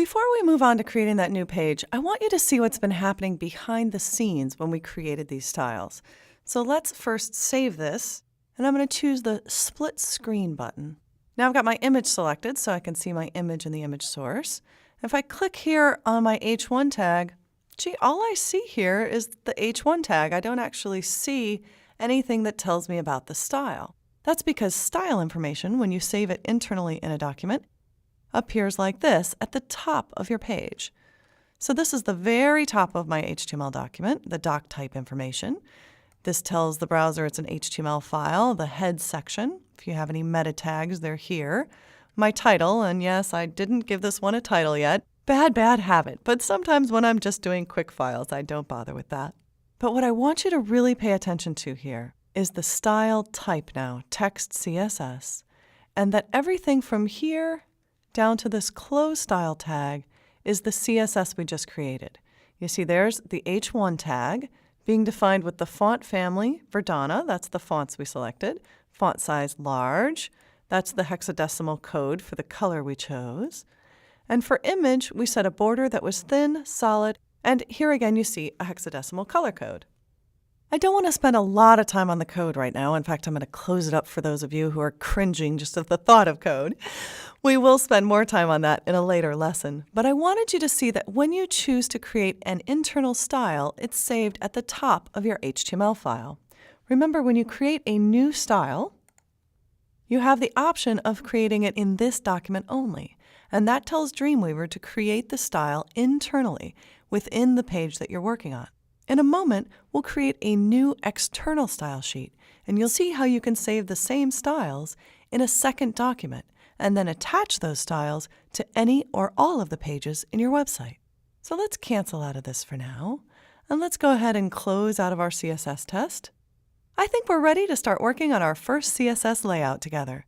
before we move on to creating that new page, I want you to see what's been happening behind the scenes when we created these styles. So let's first save this, and I'm going to choose the split screen button. Now I've got my image selected so I can see my image in the image source. If I click here on my H1 tag, all I see here is the H1 tag. I don't actually see anything that tells me about the style. That's because style information, when you save it internally in a document, appears like this at the top of your page. So this is the very top of my HTML document, the doc type information. This tells the browser it's an HTML file, the head section. If you have any meta tags, they're here. My title, and yes, I didn't give this one a title yet. Bad habit, but sometimes when I'm just doing quick files, I don't bother with that. But what I want you to really pay attention to here is the style type now, text CSS, and that everything from here down to this close style tag is the CSS we just created. You see there's the H1 tag being defined with the font family Verdana, that's the fonts we selected, font size large, that's the hexadecimal code for the color we chose. And for image, we set a border that was thin, solid, and here again you see a hexadecimal color code. I don't want to spend a lot of time on the code right now. In fact, I'm going to close it up for those of you who are cringing just at the thought of code. We will spend more time on that in a later lesson. But I wanted you to see that when you choose to create an internal style, it's saved at the top of your HTML file. Remember, when you create a new style, you have the option of creating it in this document only. And that tells Dreamweaver to create the style internally within the page that you're working on. In a moment, we'll create a new external style sheet, and you'll see how you can save the same styles in a second document and then attach those styles to any or all of the pages in your website. So let's cancel out of this for now, and let's go ahead and close out of our CSS test. I think we're ready to start working on our first CSS layout together.